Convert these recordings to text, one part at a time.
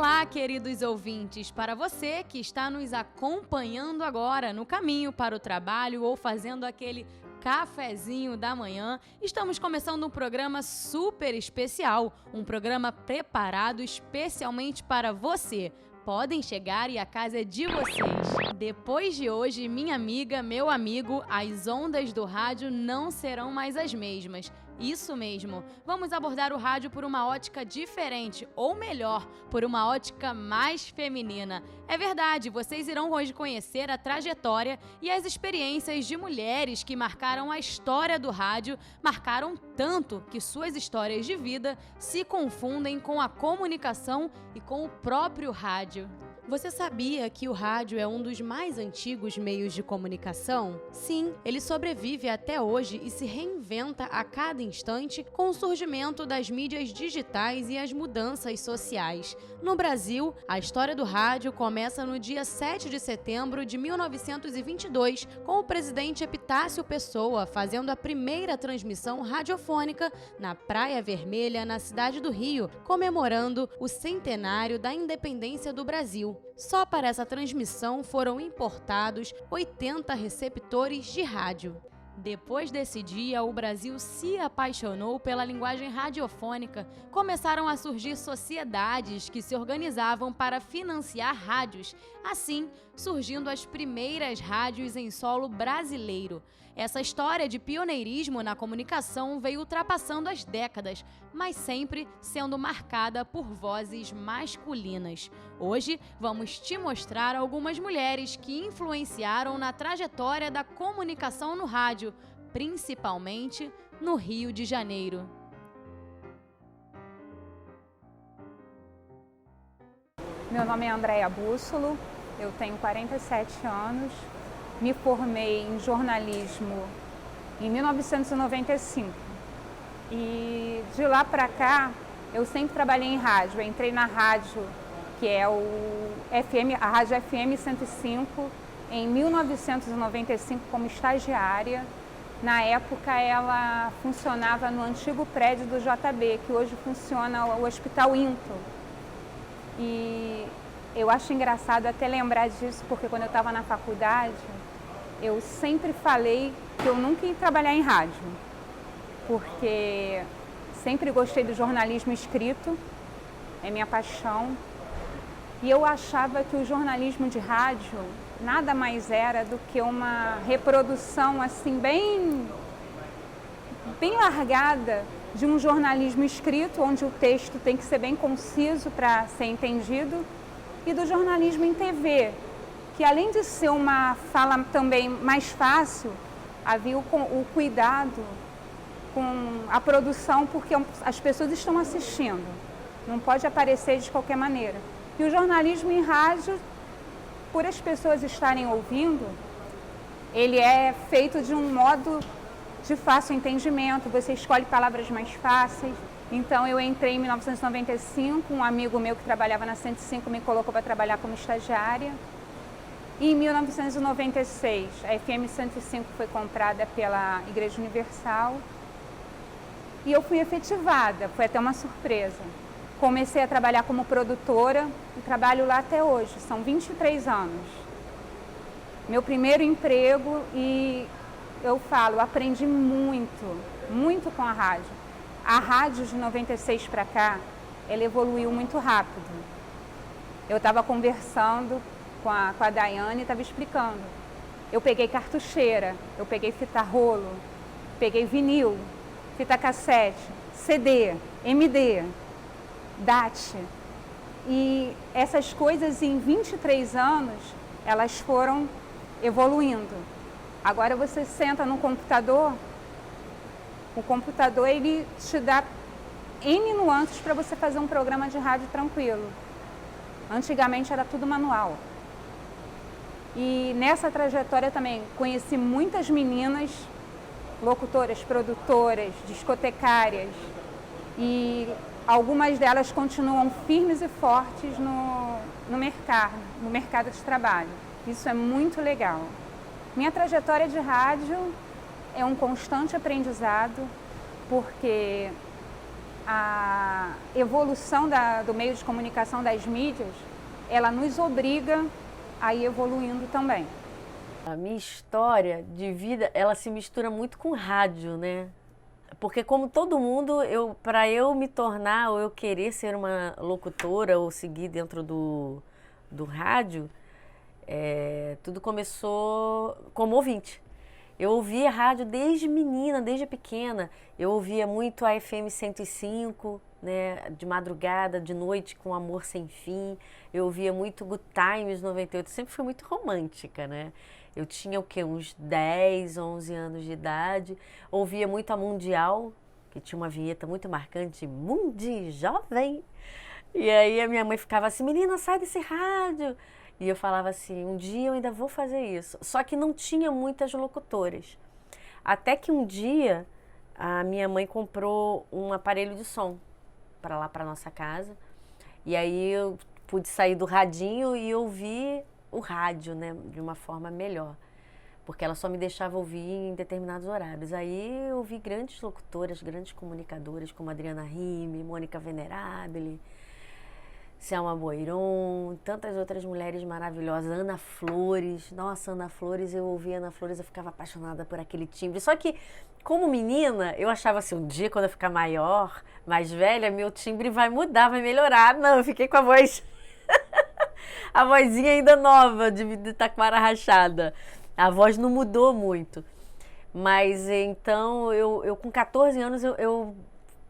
Olá, queridos ouvintes! Para você que está nos acompanhando agora no caminho para o trabalho ou fazendo aquele cafezinho da manhã, estamos começando um programa super especial, um programa preparado especialmente para você. Podem chegar e a casa é de vocês. Depois de hoje, minha amiga, meu amigo, as ondas do rádio não serão mais as mesmas. Isso mesmo, vamos abordar o rádio por uma ótica diferente, ou melhor, por uma ótica mais feminina. É verdade, vocês irão hoje conhecer a trajetória e as experiências de mulheres que marcaram a história do rádio, marcaram tanto que suas histórias de vida se confundem com a comunicação e com o próprio rádio. Você sabia que o rádio é um dos mais antigos meios de comunicação? Sim, ele sobrevive até hoje e se reinventa a cada instante com o surgimento das mídias digitais e as mudanças sociais. No Brasil, a história do rádio começa no dia 7 de setembro de 1922, com o presidente Epitácio Pessoa fazendo a primeira transmissão radiofônica na Praia Vermelha, na cidade do Rio, comemorando o centenário da independência do Brasil. Só para essa transmissão foram importados 80 receptores de rádio. Depois desse dia, o Brasil se apaixonou pela linguagem radiofônica. Começaram a surgir sociedades que se organizavam para financiar rádios, assim surgindo as primeiras rádios em solo brasileiro. Essa história de pioneirismo na comunicação veio ultrapassando as décadas, mas sempre sendo marcada por vozes masculinas. Hoje, vamos te mostrar algumas mulheres que influenciaram na trajetória da comunicação no rádio, principalmente no Rio de Janeiro. Meu nome é Andréia Bússolo, eu tenho 47 anos, me formei em jornalismo em 1995 e de lá para cá eu sempre trabalhei em rádio. Eu entrei na rádio, que é a Rádio FM 105, em 1995 como estagiária. Na época ela funcionava no antigo prédio do JB, que hoje funciona o Hospital Into. E eu acho engraçado até lembrar disso, porque quando eu estava na faculdade, eu sempre falei que eu nunca ia trabalhar em rádio, porque sempre gostei do jornalismo escrito, é minha paixão. E eu achava que o jornalismo de rádio nada mais era do que uma reprodução assim bem largada de um jornalismo escrito, onde o texto tem que ser bem conciso para ser entendido, e do jornalismo em TV, que além de ser uma fala também mais fácil, havia o cuidado com a produção, porque as pessoas estão assistindo, não pode aparecer de qualquer maneira. E o jornalismo em rádio, por as pessoas estarem ouvindo, ele é feito de um modo de fácil entendimento, você escolhe palavras mais fáceis. Então eu entrei em 1995, um amigo meu que trabalhava na 105 me colocou para trabalhar como estagiária. E em 1996, a FM 105 foi comprada pela Igreja Universal e eu fui efetivada, foi até uma surpresa. Comecei a trabalhar como produtora e trabalho lá até hoje, são 23 anos. Meu primeiro emprego, e eu falo, aprendi muito com a rádio. A rádio de 96 para cá, ela evoluiu muito rápido. Eu estava conversando com a Daiane e estava explicando. Eu peguei cartucheira, eu peguei fita rolo, peguei vinil, fita cassete, CD, MD, DAT. E essas coisas em 23 anos, elas foram evoluindo. Agora você senta no computador, o computador ele te dá N nuances para você fazer um programa de rádio tranquilo. Antigamente era tudo manual. E nessa trajetória também conheci muitas meninas, locutoras, produtoras, discotecárias, e algumas delas continuam firmes e fortes no mercado de trabalho. Isso é muito legal. Minha trajetória de rádio é um constante aprendizado, porque a evolução do meio de comunicação das mídias, ela nos obriga a ir evoluindo também. A minha história de vida, ela se mistura muito com rádio, né? Porque como todo mundo, para eu me tornar ou eu querer ser uma locutora ou seguir dentro do rádio, tudo começou como ouvinte. Eu ouvia rádio desde menina, desde pequena. Eu ouvia muito a FM 105, né, de madrugada, de noite, com Amor Sem Fim. Eu ouvia muito Good Times 98, sempre fui muito romântica, né? Eu tinha o quê? Uns 10, 11 anos de idade. Ouvia muito a Mundial, que tinha uma vinheta muito marcante, Mundi Jovem. E aí a minha mãe ficava assim, menina, sai desse rádio. E eu falava assim, um dia eu ainda vou fazer isso. Só que não tinha muitas locutoras. Até que um dia a minha mãe comprou um aparelho de som para lá, para nossa casa. E aí eu pude sair do radinho e ouvir o rádio, né, de uma forma melhor. Porque ela só me deixava ouvir em determinados horários. Aí eu ouvi grandes locutoras, grandes comunicadoras, como Adriana Rime, Mônica Venerabile, Selma Boiron, tantas outras mulheres maravilhosas, Ana Flores. Nossa, Ana Flores, eu ouvia Ana Flores, eu ficava apaixonada por aquele timbre. Só que, como menina, eu achava assim, um dia quando eu ficar maior, mais velha, meu timbre vai mudar, vai melhorar. Não, eu fiquei com a voz, a vozinha ainda nova, de taquara rachada. A voz não mudou muito. Mas então, eu com 14 anos, eu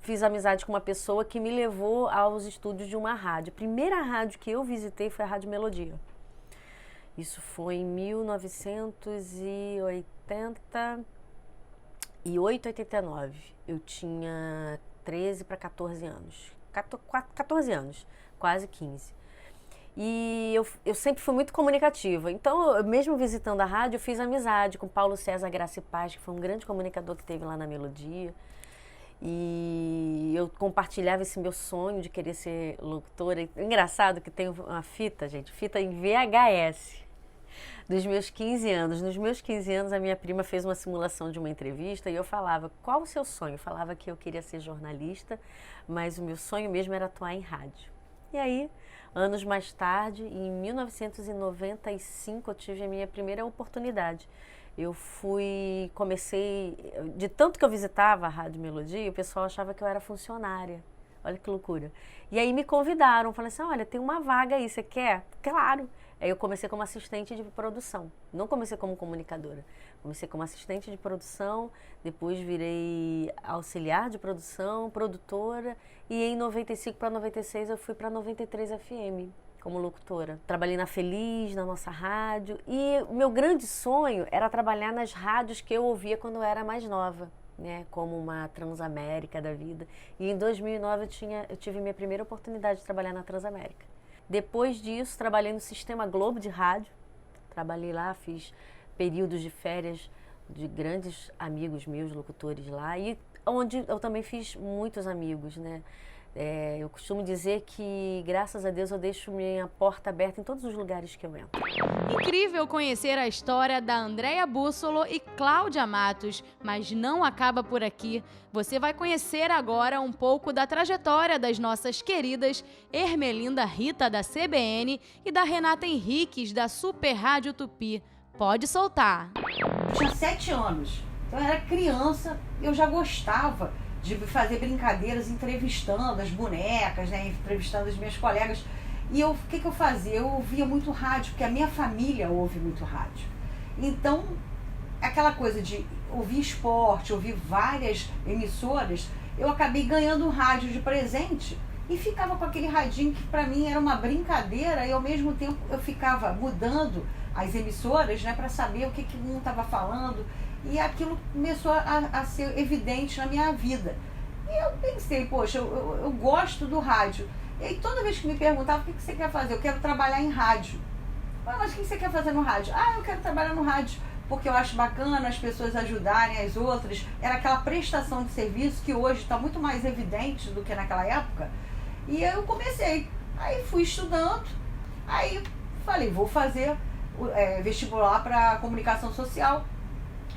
fiz amizade com uma pessoa que me levou aos estúdios de uma rádio. A primeira rádio que eu visitei foi a Rádio Melodia. Isso foi em 1988, 89. Eu tinha 13 para 14 anos. 14 anos, quase 15. E eu sempre fui muito comunicativa. Então, mesmo visitando a rádio, eu fiz amizade com Paulo César Graça e Paz, que foi um grande comunicador que teve lá na Melodia. E eu compartilhava esse meu sonho de querer ser locutora. Engraçado que tem uma fita, gente, fita em VHS, dos meus 15 anos. Nos meus 15 anos, a minha prima fez uma simulação de uma entrevista e eu falava, qual o seu sonho? Eu falava que eu queria ser jornalista, mas o meu sonho mesmo era atuar em rádio. E aí, anos mais tarde, em 1995, eu tive a minha primeira oportunidade. Eu comecei, de tanto que eu visitava a Rádio Melodia, o pessoal achava que eu era funcionária. Olha que loucura. E aí me convidaram, falaram assim, olha, tem uma vaga aí, você quer? Claro. Aí eu comecei como assistente de produção, não comecei como comunicadora. Comecei como assistente de produção, depois virei auxiliar de produção, produtora, e em 95 para 96 eu fui para 93 FM. Como locutora. Trabalhei na Feliz, na nossa rádio, e o meu grande sonho era trabalhar nas rádios que eu ouvia quando eu era mais nova, né? Como uma Transamérica da vida. E em 2009 eu tive minha primeira oportunidade de trabalhar na Transamérica. Depois disso, trabalhei no Sistema Globo de rádio. Trabalhei lá, fiz períodos de férias de grandes amigos meus, locutores lá, e onde eu também fiz muitos amigos, né? Eu costumo dizer que, graças a Deus, eu deixo minha porta aberta em todos os lugares que eu entro. Incrível conhecer a história da Andréia Bussolo e Cláudia Matos, mas não acaba por aqui. Você vai conhecer agora um pouco da trajetória das nossas queridas Ermelinda Rita, da CBN, e da Renata Henriques, da Super Rádio Tupi. Pode soltar. Eu tinha 7 anos, então eu era criança, eu já gostava de fazer brincadeiras entrevistando as bonecas, né, entrevistando as minhas colegas. E o que eu fazia? Eu ouvia muito rádio, porque a minha família ouve muito rádio. Então, aquela coisa de ouvir esporte, ouvir várias emissoras, eu acabei ganhando um rádio de presente e ficava com aquele radinho que para mim era uma brincadeira, e ao mesmo tempo eu ficava mudando as emissoras, né, para saber o que um estava falando. E aquilo começou a ser evidente na minha vida. E eu pensei, poxa, eu gosto do rádio. E aí toda vez que me perguntavam, o que você quer fazer? Eu quero trabalhar em rádio. Mas o que você quer fazer no rádio? Eu quero trabalhar no rádio, porque eu acho bacana as pessoas ajudarem as outras. Era aquela prestação de serviço que hoje está muito mais evidente do que naquela época. E aí eu comecei. Aí fui estudando, aí falei, vou fazer vestibular para comunicação social.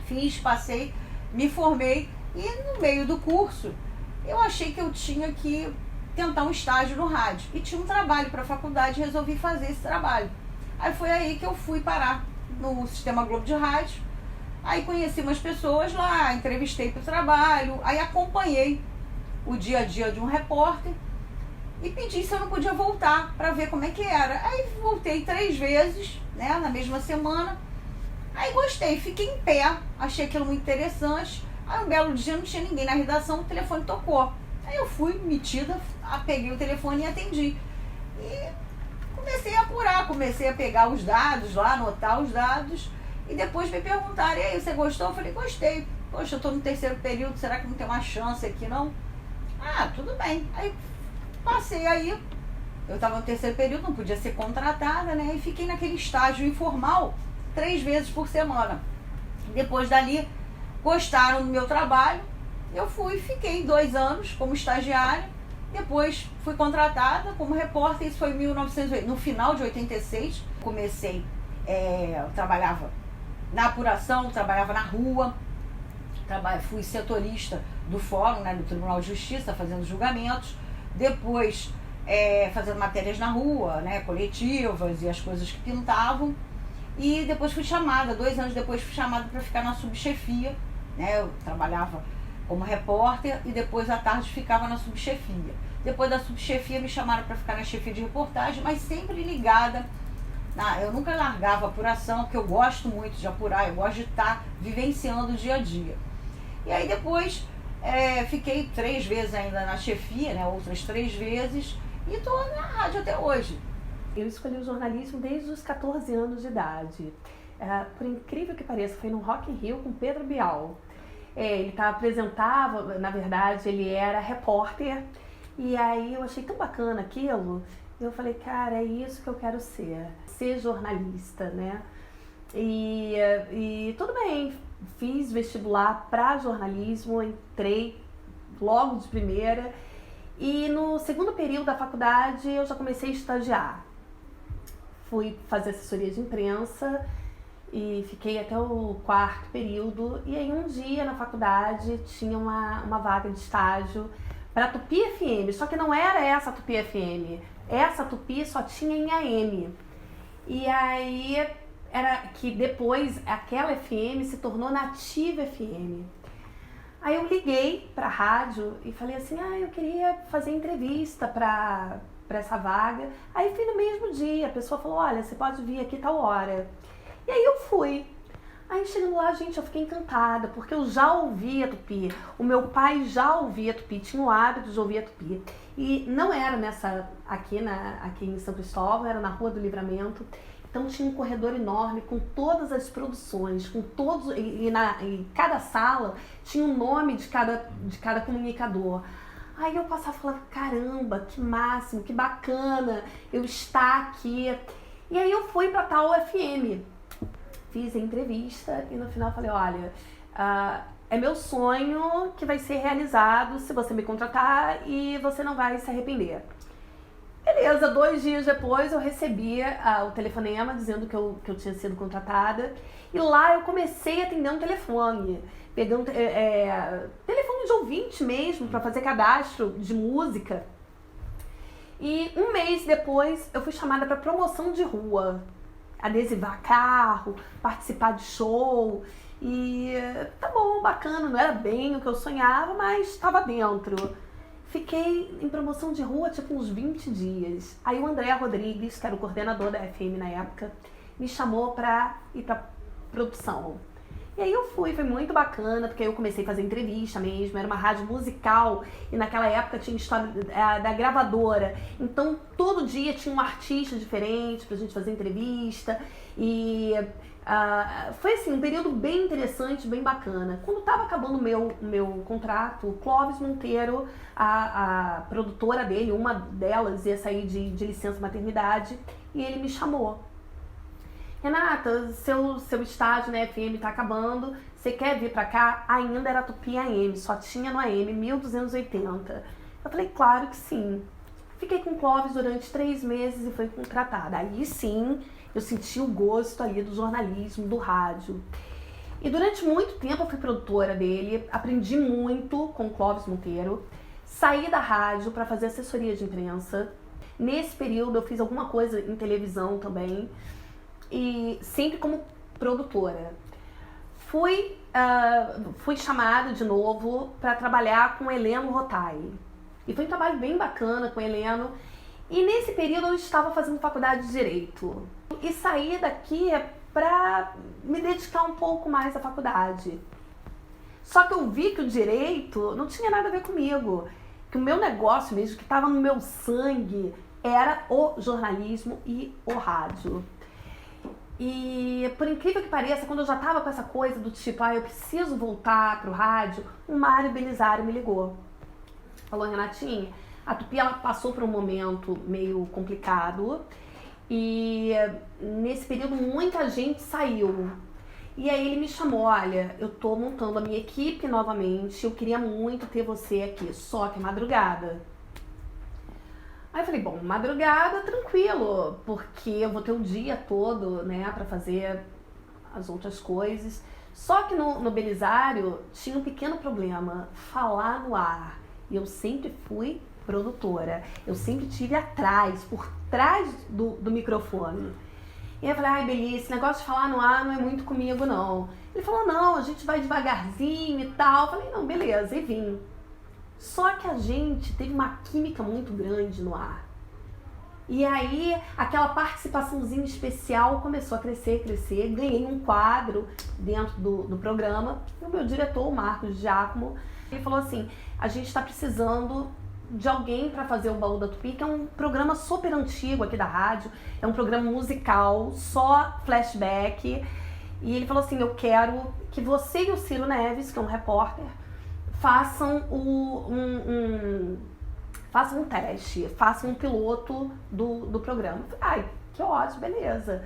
Fiz, passei, me formei, e no meio do curso eu achei que eu tinha que tentar um estágio no rádio. E tinha um trabalho para a faculdade, resolvi fazer esse trabalho. Aí foi aí que eu fui parar no Sistema Globo de Rádio. Aí conheci umas pessoas lá, entrevistei para o trabalho, aí acompanhei o dia a dia de um repórter e pedi se eu não podia voltar para ver como é que era. Aí voltei 3 vezes, né, na mesma semana. Aí gostei, fiquei em pé, achei aquilo muito interessante. Aí um belo dia não tinha ninguém na redação, o telefone tocou. Aí eu fui metida, peguei o telefone e atendi. E comecei a apurar, comecei a pegar os dados lá, anotar os dados. E depois me perguntaram, e aí, você gostou? Eu falei, gostei. Poxa, eu tô no 3º período, será que não tem uma chance aqui, não? Ah, tudo bem. Aí passei aí, eu tava no 3º período, não podia ser contratada, né? E fiquei naquele estágio informal 3 vezes por semana. Depois dali, gostaram do meu trabalho, eu fiquei 2 anos como estagiária. Depois fui contratada como repórter, isso foi em 1980, no final de 86. Comecei, eu trabalhava na apuração, trabalhava na rua, fui setorista do fórum, né, do Tribunal de Justiça, fazendo julgamentos. Depois fazendo matérias na rua, né, coletivas e as coisas que pintavam. E depois fui chamada, 2 anos depois fui chamada para ficar na subchefia, né, eu trabalhava como repórter e depois à tarde ficava na subchefia. Depois da subchefia me chamaram para ficar na chefia de reportagem, mas sempre ligada. Eu nunca largava a apuração, porque eu gosto muito de apurar, eu gosto de estar vivenciando o dia a dia. E aí depois fiquei 3 vezes ainda na chefia, né, outras 3 vezes, e estou na rádio até hoje. Eu escolhi o jornalismo desde os 14 anos de idade. Por incrível que pareça, foi no Rock in Rio com Pedro Bial. Ele apresentava, na verdade, ele era repórter, e aí eu achei tão bacana aquilo, eu falei, cara, é isso que eu quero ser jornalista, né? E tudo bem, fiz vestibular para jornalismo, entrei logo de primeira, e no 2º período da faculdade eu já comecei a estagiar. Fui fazer assessoria de imprensa e fiquei até o 4º período, e aí um dia na faculdade tinha uma vaga de estágio para Tupi FM, só que não era essa Tupi FM, essa Tupi só tinha em AM. E aí era que depois aquela FM se tornou Nativa FM. Aí eu liguei para a rádio e falei assim, eu queria fazer entrevista para essa vaga. Aí fui no mesmo dia, a pessoa falou, olha, você pode vir aqui tal hora. E aí eu fui. Aí chegando lá, gente, eu fiquei encantada, porque eu já ouvia Tupi. O meu pai já ouvia Tupi, tinha o hábito de ouvir a Tupi. E não era aqui em São Cristóvão, era na Rua do Livramento. Então tinha um corredor enorme com todas as produções, com todos, e cada sala tinha um nome de cada comunicador. Aí eu passava e falava, caramba, que máximo, que bacana eu estar aqui. E aí eu fui para tal FM. Fiz a entrevista e no final falei, olha, é meu sonho que vai ser realizado se você me contratar e você não vai se arrepender. Beleza, 2 dias depois eu recebi o telefonema dizendo que eu tinha sido contratada, e lá eu comecei a atender um telefone, pegando telefone de ouvinte mesmo, para fazer cadastro de música. E 1 mês depois eu fui chamada para promoção de rua, adesivar carro, participar de show, e tá bom, bacana, não era bem o que eu sonhava, mas estava dentro. Fiquei em promoção de rua tipo uns 20 dias. Aí o André Rodrigues, que era o coordenador da FM na época, me chamou para ir para produção. E aí eu fui, foi muito bacana, porque aí eu comecei a fazer entrevista mesmo, era uma rádio musical, e naquela época tinha história da gravadora. Então todo dia tinha um artista diferente pra gente fazer entrevista, e foi assim, um período bem interessante, bem bacana. Quando estava acabando o meu contrato, o Clóvis Monteiro, a produtora dele, uma delas ia sair de licença maternidade, e ele me chamou. Renata, seu estágio na FM tá acabando, você quer vir pra cá? Ainda era Tupi AM, só tinha no AM 1280. Eu falei, claro que sim. Fiquei com o Clóvis durante 3 meses e fui contratada. Aí sim, eu senti o gosto ali do jornalismo, do rádio. E durante muito tempo eu fui produtora dele, aprendi muito com o Clóvis Monteiro. Saí da rádio para fazer assessoria de imprensa. Nesse período eu fiz alguma coisa em televisão também, e sempre como produtora. Fui chamada de novo para trabalhar com o Heleno Rotai. E foi um trabalho bem bacana com o Heleno. E nesse período eu estava fazendo faculdade de Direito. E saí daqui para me dedicar um pouco mais à faculdade. Só que eu vi que o Direito não tinha nada a ver comigo. Que o meu negócio mesmo, que estava no meu sangue, era o jornalismo e o rádio. E por incrível que pareça, quando eu já estava com essa coisa do tipo, eu preciso voltar pro rádio, o Mário Belisário me ligou. Falou: Renatinha, a Tupi ela passou por um momento meio complicado e nesse período muita gente saiu. E aí ele me chamou: olha, eu tô montando a minha equipe novamente, eu queria muito ter você aqui, só que madrugada. Aí eu falei: bom, madrugada, tranquilo, porque eu vou ter o dia todo, né, pra fazer as outras coisas. Só que no Belisário tinha um pequeno problema, falar no ar. E eu sempre fui produtora, eu sempre estive atrás, por trás do microfone. E aí eu falei: ai, Beli, esse negócio de falar no ar não é muito comigo, não. Ele falou: não, a gente vai devagarzinho e tal. Eu falei: não, beleza, e vim. Só que a gente teve uma química muito grande no ar. E aí, aquela participaçãozinha especial começou a crescer. Ganhei um quadro dentro do programa. E o meu diretor, o Marcos Giacomo, ele falou assim: a gente está precisando de alguém para fazer o Baú da Tupi, que é um programa super antigo aqui da rádio. É um programa musical, só flashback. E ele falou assim: eu quero que você e o Ciro Neves, que é um repórter, façam um teste, façam um piloto do programa. Eu falei: ai, que ótimo, beleza.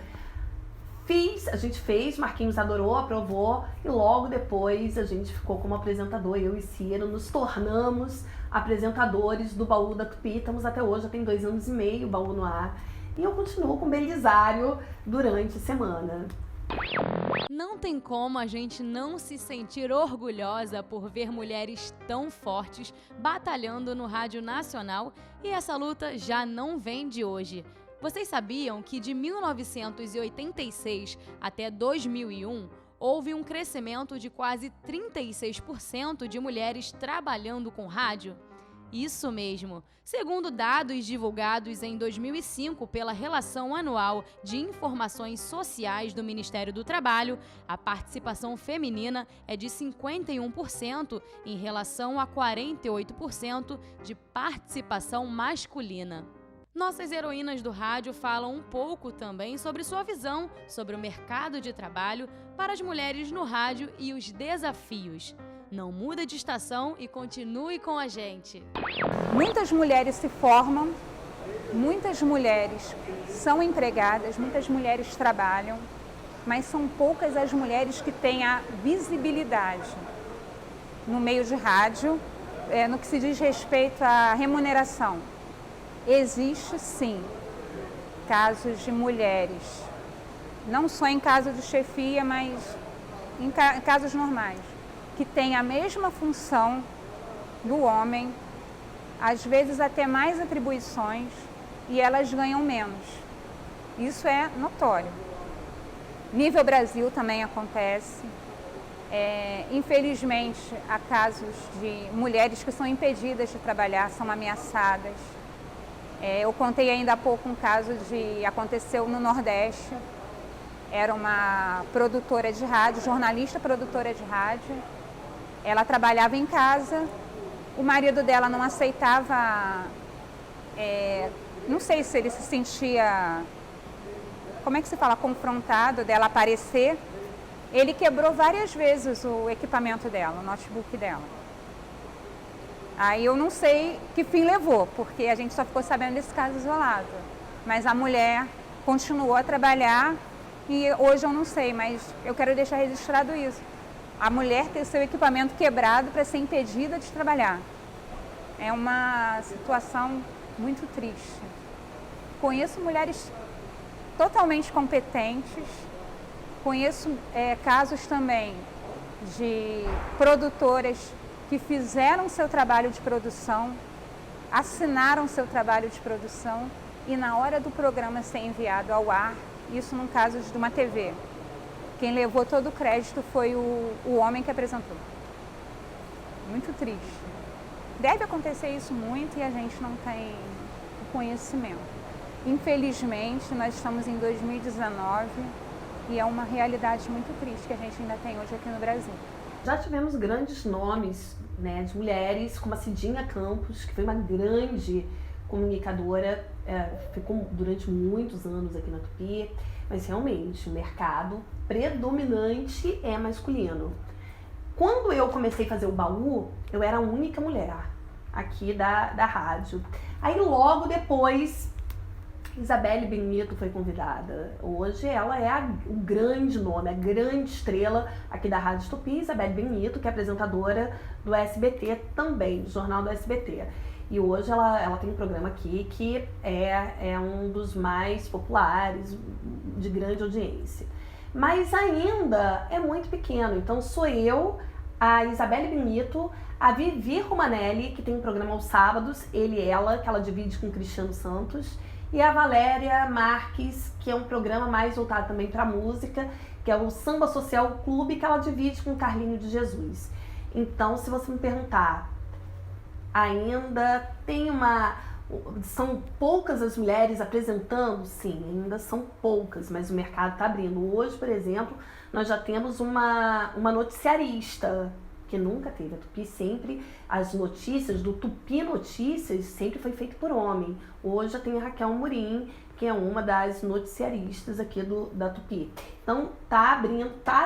A gente fez, Marquinhos adorou, aprovou, e logo depois a gente ficou como apresentador, eu e Ciro, nos tornamos apresentadores do Baú da Tupi. Estamos até hoje, já tem 2 anos e meio o Baú no ar, e eu continuo com o Belisário durante a semana. Não tem como a gente não se sentir orgulhosa por ver mulheres tão fortes batalhando no Rádio Nacional, e essa luta já não vem de hoje. Vocês sabiam que de 1986 até 2001 houve um crescimento de quase 36% de mulheres trabalhando com rádio? Isso mesmo! Segundo dados divulgados em 2005 pela Relação Anual de Informações Sociais do Ministério do Trabalho, a participação feminina é de 51% em relação a 48% de participação masculina. Nossas heroínas do rádio falam um pouco também sobre sua visão sobre o mercado de trabalho para as mulheres no rádio e os desafios. Não muda de estação e continue com a gente. Muitas mulheres se formam, muitas mulheres são empregadas, muitas mulheres trabalham, mas são poucas as mulheres que têm a visibilidade no meio de rádio, no que se diz respeito à remuneração. Existe sim casos de mulheres, não só em caso de chefia, mas em casos normais, que têm a mesma função do homem, às vezes até mais atribuições, e elas ganham menos. Isso é notório. Nível Brasil também acontece. Infelizmente, há casos de mulheres que são impedidas de trabalhar, são ameaçadas. Eu contei ainda há pouco um caso aconteceu no Nordeste. Era uma produtora de rádio, jornalista produtora de rádio. Ela trabalhava em casa, o marido dela não aceitava, não sei se ele se sentia, como é que se fala, confrontado dela aparecer. Ele quebrou várias vezes o equipamento dela, o notebook dela. Aí eu não sei que fim levou, porque a gente só ficou sabendo desse caso isolado. Mas a mulher continuou a trabalhar e hoje eu não sei, mas eu quero deixar registrado isso. A mulher ter seu equipamento quebrado para ser impedida de trabalhar. É uma situação muito triste. Conheço mulheres totalmente competentes, conheço casos também de produtoras que fizeram seu trabalho de produção, assinaram seu trabalho de produção e na hora do programa ser enviado ao ar, isso num caso de uma TV, quem levou todo o crédito foi o homem que apresentou. Muito triste. Deve acontecer isso muito e a gente não tem o conhecimento. Infelizmente, nós estamos em 2019 e é uma realidade muito triste que a gente ainda tem hoje aqui no Brasil. Já tivemos grandes nomes, né, de mulheres, como a Cidinha Campos, que foi uma grande comunicadora, ficou durante muitos anos aqui na Tupi, mas realmente o mercado predominante é masculino. Quando eu comecei a fazer o baú, eu era a única mulher aqui da rádio. Aí logo depois, Isabelle Benito foi convidada. Hoje ela é o grande nome, a grande estrela aqui da Rádio Tupi, Isabelle Benito, que é apresentadora do SBT também, do Jornal do SBT. E hoje ela tem um programa aqui que é um dos mais populares, de grande audiência. Mas ainda é muito pequeno, então sou eu, a Isabelle Benito, a Vivi Romanelli, que tem um programa aos sábados, ele e ela, que ela divide com o Cristiano Santos, e a Valéria Marques, que é um programa mais voltado também para música, que é o Samba Social Clube, que ela divide com o Carlinho de Jesus. Então, se você me perguntar, ainda tem são poucas as mulheres apresentando? Sim, ainda são poucas, mas o mercado está abrindo. Hoje, por exemplo, nós já temos uma noticiarista, que nunca teve. A Tupi sempre, as notícias do Tupi Notícias sempre foi feito por homem. Hoje já tem a Raquel Murim, que é uma das noticiaristas aqui da Tupi. Então tá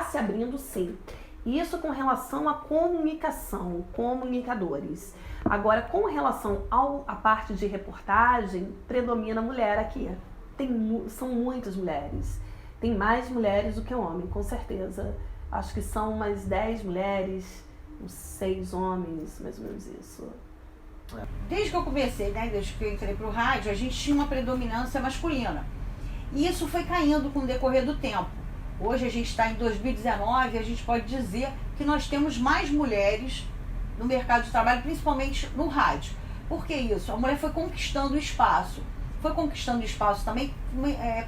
se abrindo sim. Isso com relação à comunicação, comunicadores. Agora, com relação à parte de reportagem, predomina a mulher aqui. São muitas mulheres. Tem mais mulheres do que homens, com certeza. Acho que são umas 10 mulheres, uns 6 homens, mais ou menos isso. Desde que eu comecei, né, desde que eu entrei pro rádio, a gente tinha uma predominância masculina. E isso foi caindo com o decorrer do tempo. Hoje a gente está em 2019 e a gente pode dizer que nós temos mais mulheres no mercado de trabalho, principalmente no rádio. Por que isso? A mulher foi conquistando espaço. Foi conquistando espaço também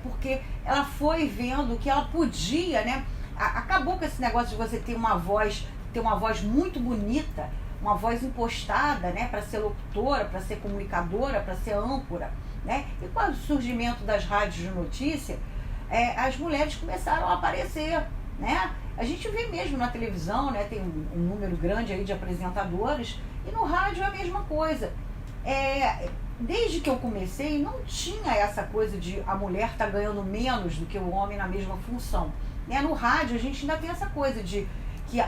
porque ela foi vendo que ela podia, né? Acabou com esse negócio de você ter uma voz muito bonita, uma voz impostada, né? Para ser locutora, para ser comunicadora, para ser âncora, né? E com o surgimento das rádios de notícia, as mulheres começaram a aparecer, né? A gente vê mesmo na televisão, né? Tem um número grande aí de apresentadores e no rádio é a mesma coisa. Desde que eu comecei, não tinha essa coisa de a mulher estar ganhando menos do que o homem na mesma função, né? No rádio a gente ainda tem essa coisa de que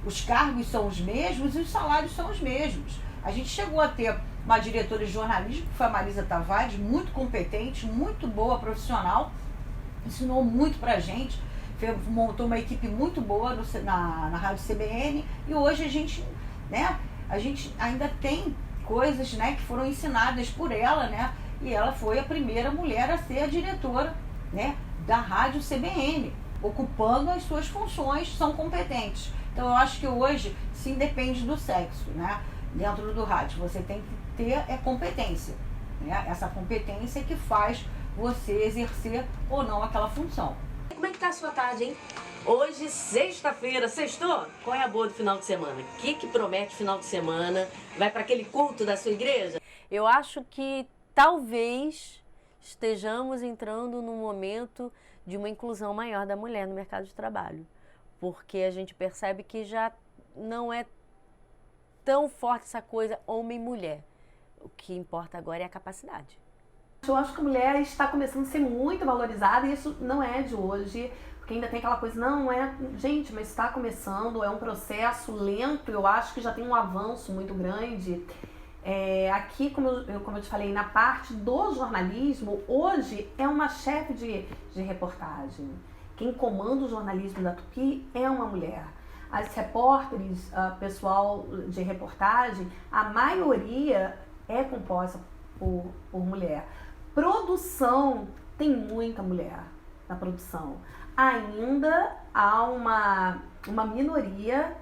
os cargos são os mesmos e os salários são os mesmos. A gente chegou a ter uma diretora de jornalismo, que foi a Marisa Tavares, muito competente, muito boa profissional, ensinou muito pra gente, montou uma equipe muito boa na Rádio CBN e hoje a gente ainda tem coisas, né, que foram ensinadas por ela, né, e ela foi a primeira mulher a ser a diretora, né, da Rádio CBN, ocupando as suas funções, são competentes. Então eu acho que hoje, sim, depende do sexo, né, dentro do rádio, você tem que ter competência, né, essa competência que faz você exercer ou não aquela função. Como é que tá a sua tarde, hein? Hoje, sexta-feira, sextou? Qual é a boa do final de semana? O que promete final de semana? Vai para aquele culto da sua igreja? Eu acho que talvez estejamos entrando num momento de uma inclusão maior da mulher no mercado de trabalho. Porque a gente percebe que já não é tão forte essa coisa homem-mulher. O que importa agora é a capacidade. Eu acho que a mulher está começando a ser muito valorizada e isso não é de hoje, porque ainda tem aquela coisa, não é... Gente, mas está começando, é um processo lento, eu acho que já tem um avanço muito grande. Aqui, como eu te falei, na parte do jornalismo, hoje é uma chefe de reportagem. Quem comanda o jornalismo da Tupi é uma mulher. As repórteres, pessoal de reportagem, a maioria é composta por mulher. Produção, tem muita mulher na produção. Ainda há uma minoria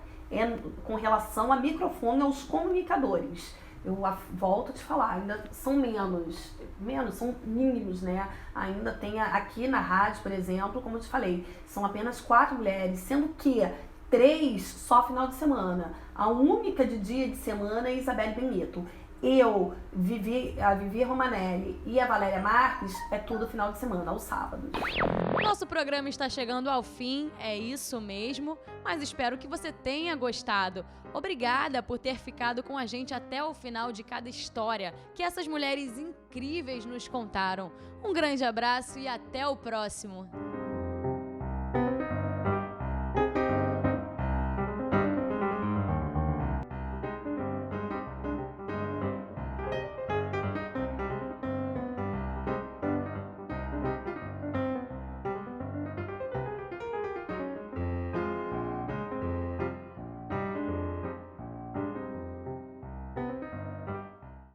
com relação a microfone aos comunicadores. Eu volto a te falar, ainda são menos, são mínimos, né? Ainda tem aqui na rádio, por exemplo, como eu te falei, são apenas 4 mulheres, sendo que 3 só final de semana. A única de dia de semana é Isabelle Benito. Eu, a Vivi Romanelli e a Valéria Marques é tudo final de semana, aos sábados. Nosso programa está chegando ao fim, é isso mesmo, mas espero que você tenha gostado. Obrigada por ter ficado com a gente até o final de cada história que essas mulheres incríveis nos contaram. Um grande abraço e até o próximo!